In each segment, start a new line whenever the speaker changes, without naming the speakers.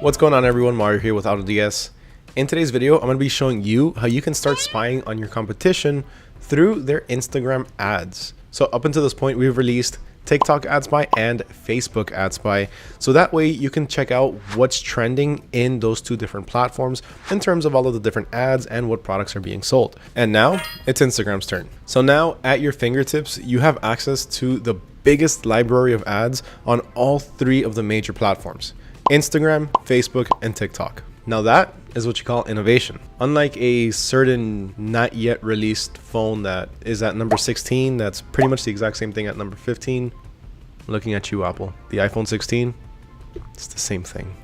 What's going on everyone, Mario here with AutoDS. In today's video, I'm going to be showing you how you can start spying on your competition through their Instagram ads. So up until this point, we've released TikTok AdSpy and Facebook AdSpy. So that way you can check out what's trending in those two different platforms in terms of all of the different ads and what products are being sold. And now it's Instagram's turn. So now at your fingertips, you have access to the biggest library of ads on all three of the major platforms: Instagram, Facebook, and TikTok. Now that is what you call innovation. Unlike a certain not yet released phone that is at number 16, that's pretty much the exact same thing at number 15. I'm looking at you, Apple. The iPhone 16, it's the same thing.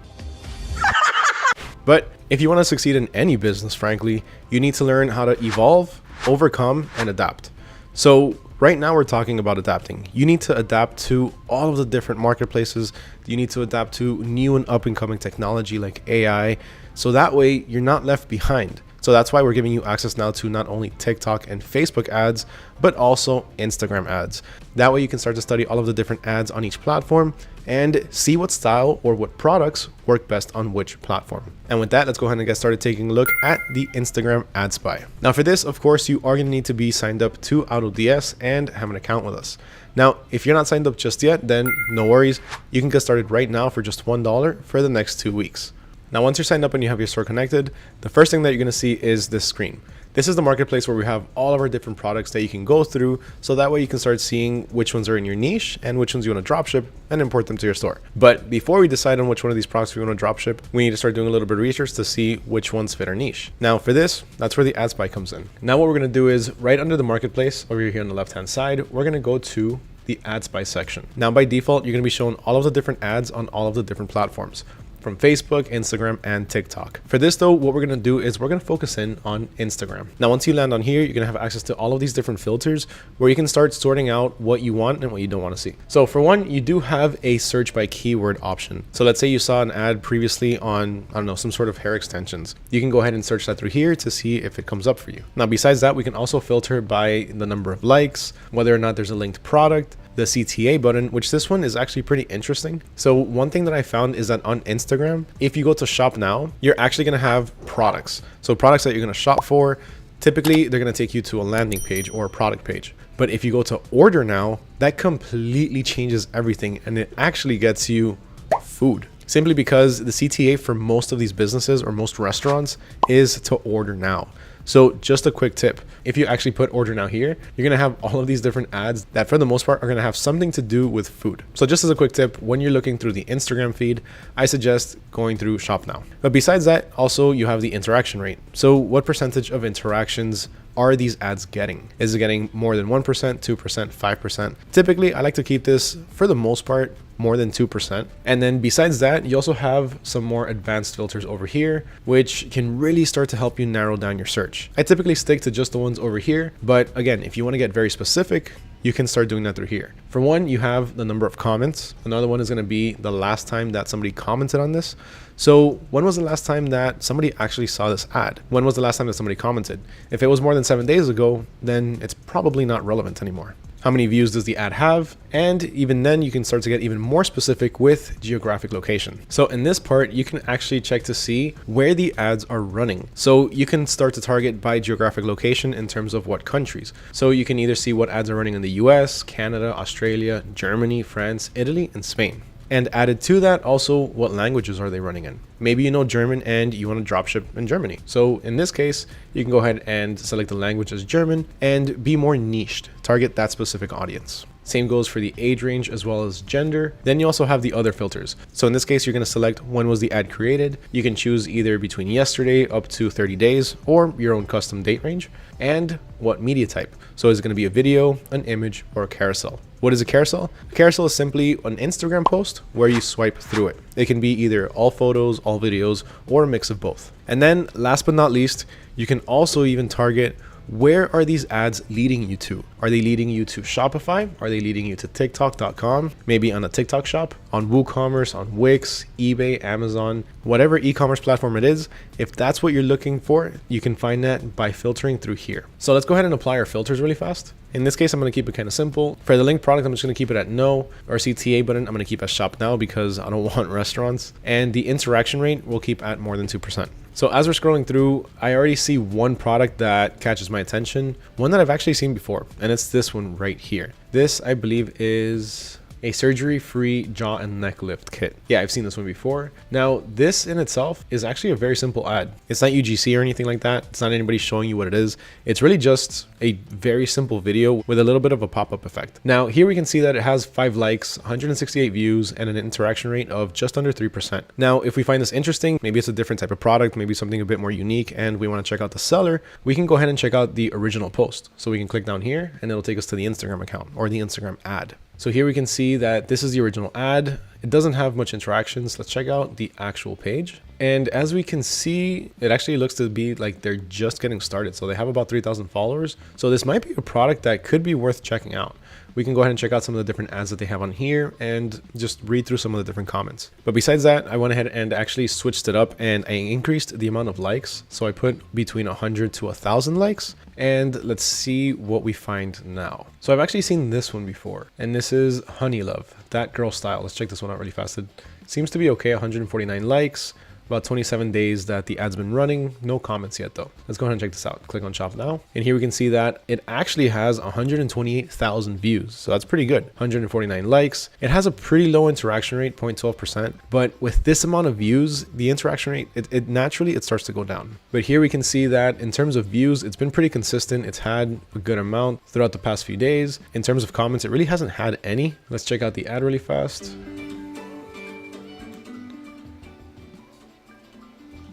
But if you want to succeed in any business, frankly, you need to learn how to evolve, overcome, and adapt. So right now we're talking about adapting. You need to adapt to all of the different marketplaces. You need to adapt to new and up and coming technology like AI. So that way you're not left behind. So that's why we're giving you access now to not only TikTok and Facebook ads, but also Instagram ads. That way you can start to study all of the different ads on each platform and see what style or what products work best on which platform. And with that, let's go ahead and get started taking a look at the Instagram AdSpy. Now for this, of course, you are going to need to be signed up to AutoDS and have an account with us. Now, if you're not signed up just yet, then no worries. You can get started right now for just $1 for the next 2 weeks. Now, once you're signed up and you have your store connected, the first thing that you're going to see is this screen. This is the marketplace where we have all of our different products that you can go through, so that way you can start seeing which ones are in your niche and which ones you want to dropship and import them to your store. But before we decide on which one of these products we want to dropship, we need to start doing a little bit of research to see which ones fit our niche. Now for this, that's where the AdSpy comes in. Now what we're going to do is right under the marketplace over here on the left hand side, we're going to go to the AdSpy section. Now by default, you're going to be shown all of the different ads on all of the different platforms, from Facebook, Instagram, and TikTok. For this though, what we're gonna do is we're gonna focus in on Instagram. Now, once you land on here, you're gonna have access to all of these different filters where you can start sorting out what you want and what you don't wanna see. So for one, you do have a search by keyword option. So let's say you saw an ad previously on, I don't know, some sort of hair extensions. You can go ahead and search that through here to see if it comes up for you. Now, besides that, we can also filter by the number of likes, whether or not there's a linked product, the CTA button, which this one is actually pretty interesting. So one thing that I found is that on Instagram, if you go to shop now, you're actually going to have products. So products that you're going to shop for, typically they're going to take you to a landing page or a product page. But if you go to order now, that completely changes everything, and it actually gets you food. Simply because the CTA for most of these businesses or most restaurants is to order now. So just a quick tip, if you actually put order now here, you're going to have all of these different ads that for the most part are going to have something to do with food. So just as a quick tip, when you're looking through the Instagram feed, I suggest going through shop now. But besides that, also you have the interaction rate. So what percentage of interactions are these ads getting? Is it getting more than 1%, 2%, 5%? Typically, I like to keep this for the most part more than 2%. And then besides that, you also have some more advanced filters over here, which can really start to help you narrow down your search. I typically stick to just the ones over here, but again, if you want to get very specific, you can start doing that through here. For one, you have the number of comments. Another one is going to be the last time that somebody commented on this. So when was the last time that somebody actually saw this ad? When was the last time that somebody commented? If it was more than 7 days ago, then it's probably not relevant anymore. How many views does the ad have? And even then you can start to get even more specific with geographic location. So in this part, you can actually check to see where the ads are running. So you can start to target by geographic location in terms of what countries. So you can either see what ads are running in the US, Canada, Australia, Germany, France, Italy, and Spain. And added to that, also, what languages are they running in? Maybe you know German and you want to dropship in Germany. So in this case, you can go ahead and select the language as German and be more niched, target that specific audience. Same goes for the age range as well as gender. Then you also have the other filters. So in this case, you're going to select when was the ad created. You can choose either between yesterday up to 30 days or your own custom date range, and what media type. So is it going to be a video, an image, or a carousel? What is a carousel? A carousel is simply an Instagram post where you swipe through it. It can be either all photos, all videos, or a mix of both. And then last but not least, you can also even target where are these ads leading you to? Are they leading you to Shopify? Are they leading you to TikTok.com? Maybe on a TikTok shop, on WooCommerce, on Wix, eBay, Amazon, whatever e-commerce platform it is. If that's what you're looking for, you can find that by filtering through here. So let's go ahead and apply our filters really fast. In this case, I'm going to keep it kind of simple. For the link product, I'm just going to keep it at no. Our CTA button, I'm going to keep as shop now because I don't want restaurants. And the interaction rate we'll keep at more than 2%. So as we're scrolling through, I already see one product that catches my attention, one that I've actually seen before, and it's this one right here. This, I believe, is a surgery-free jaw and neck lift kit. Yeah, I've seen this one before. Now, this in itself is actually a very simple ad. It's not UGC or anything like that. It's not anybody showing you what it is. It's really just a very simple video with a little bit of a pop-up effect. Now, here we can see that it has 5 likes, 168 views, and an interaction rate of just under 3%. Now, if we find this interesting, maybe it's a different type of product, maybe something a bit more unique, and we want to check out the seller, we can go ahead and check out the original post. So we can click down here, and it'll take us to the Instagram account or the Instagram ad. So here we can see that this is the original ad. It doesn't have much interactions. Let's check out the actual page. And as we can see, it actually looks to be like they're just getting started. So they have about 3,000 followers. So this might be a product that could be worth checking out. We can go ahead and check out some of the different ads that they have on here and just read through some of the different comments. But besides that, I went ahead and actually switched it up and I increased the amount of likes. So I put between 100 to 1,000 likes. And let's see what we find now. So I've actually seen this one before, and this is Honey Love, That Girl Style. Let's check this one out really fast. It seems to be okay, 149 likes. About 27 days that the ad's been running. No comments yet though. Let's go ahead and check this out. Click on shop now. And here we can see that it actually has 128,000 views. So that's pretty good. 149 likes. It has a pretty low interaction rate, 0.12%. But with this amount of views, the interaction rate, it naturally starts to go down. But here we can see that in terms of views, it's been pretty consistent. It's had a good amount throughout the past few days. In terms of comments, it really hasn't had any. Let's check out the ad really fast.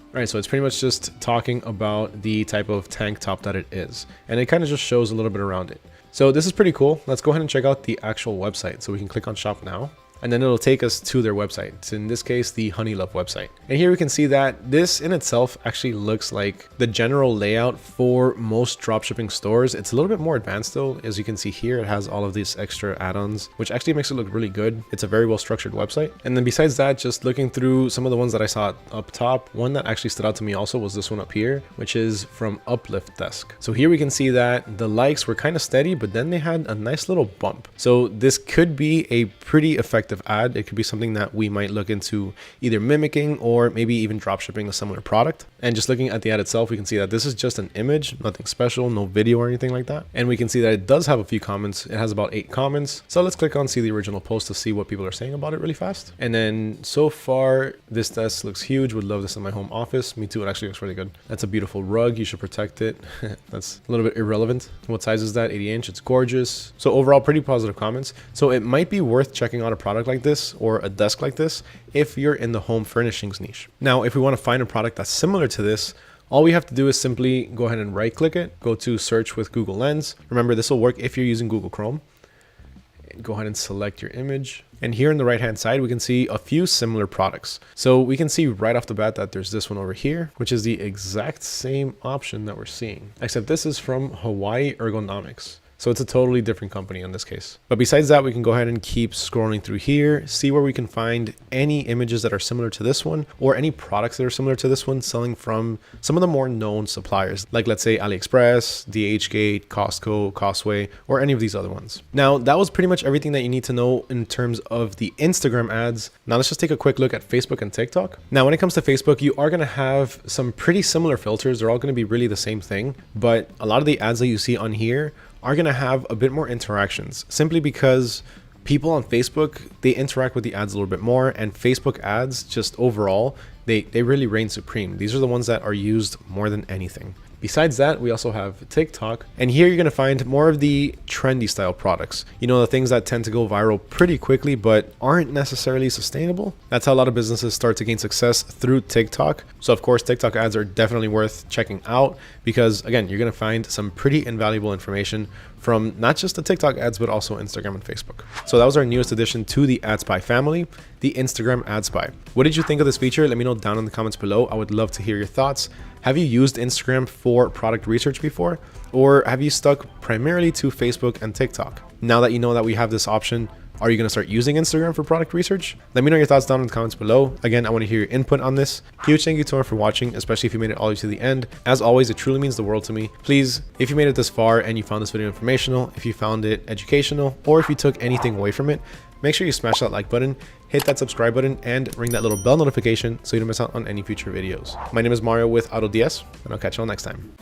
All right, so it's pretty much just talking about the type of tank top that it is. And it kind of just shows a little bit around it. So this is pretty cool. Let's go ahead and check out the actual website. So we can click on shop now. And then it'll take us to their website. It's in this case, the Honey Love website. And here we can see that this in itself actually looks like the general layout for most dropshipping stores. It's a little bit more advanced though. As you can see here, it has all of these extra add-ons, which actually makes it look really good. It's a very well structured website. And then besides that, just looking through some of the ones that I saw up top, one that actually stood out to me also was this one up here, which is from Uplift Desk. So here we can see that the likes were kind of steady, but then they had a nice little bump. So this could be a pretty effective ad. It could be something that we might look into either mimicking or maybe even drop shipping a similar product. And just looking at the ad itself, we can see that this is just an image, nothing special, no video or anything like that. And we can see that it does have a few comments. It has about 8 comments. So let's click on see the original post to see what people are saying about it really fast. And then so far, this desk looks huge. Would love this in my home office. Me too. It actually looks really good. That's a beautiful rug. You should protect it. That's a little bit irrelevant. What size is that? 80 inch. It's gorgeous. So overall, pretty positive comments. So it might be worth checking out a product like this or a desk like this if you're in the home furnishings niche. Now, if we want to find a product that's similar to this, all we have to do is simply go ahead and right click it, go to search with Google Lens. Remember, this will work if you're using Google Chrome. Go ahead and select your image. And here on the right hand side, we can see a few similar products. So we can see right off the bat that there's this one over here, which is the exact same option that we're seeing, except this is from Hawaii Ergonomics. So it's a totally different company in this case. But besides that, we can go ahead and keep scrolling through here, see where we can find any images that are similar to this one or any products that are similar to this one selling from some of the more known suppliers, like let's say AliExpress, DHgate, Costco, Costway, or any of these other ones. Now, that was pretty much everything that you need to know in terms of the Instagram ads. Now let's just take a quick look at Facebook and TikTok. Now, when it comes to Facebook, you are going to have some pretty similar filters. They're all going to be really the same thing, but a lot of the ads that you see on here are going to have a bit more interactions simply because people on Facebook, they interact with the ads a little bit more, and Facebook ads just overall, they really reign supreme. These are the ones that are used more than anything. Besides that, we also have TikTok, and here you're going to find more of the trendy style products. You know, the things that tend to go viral pretty quickly but aren't necessarily sustainable. That's how a lot of businesses start to gain success through TikTok. So of course, TikTok ads are definitely worth checking out because again, you're going to find some pretty invaluable information from not just the TikTok ads, but also Instagram and Facebook. So that was our newest addition to the AdSpy family, the Instagram AdSpy. What did you think of this feature? Let me know down in the comments below. I would love to hear your thoughts. Have you used Instagram for for product research before? Or have you stuck primarily to Facebook and TikTok? Now that you know that we have this option, are you going to start using Instagram for product research? Let me know your thoughts down in the comments below. Again, I want to hear your input on this. Huge thank you to everyone for watching, especially if you made it all the way to the end. As always, it truly means the world to me. Please, if you made it this far and you found this video informational, if you found it educational, or if you took anything away from it, make sure you smash that like button, hit that subscribe button, and ring that little bell notification so you don't miss out on any future videos. My name is Mario with AutoDS, and I'll catch you all next time.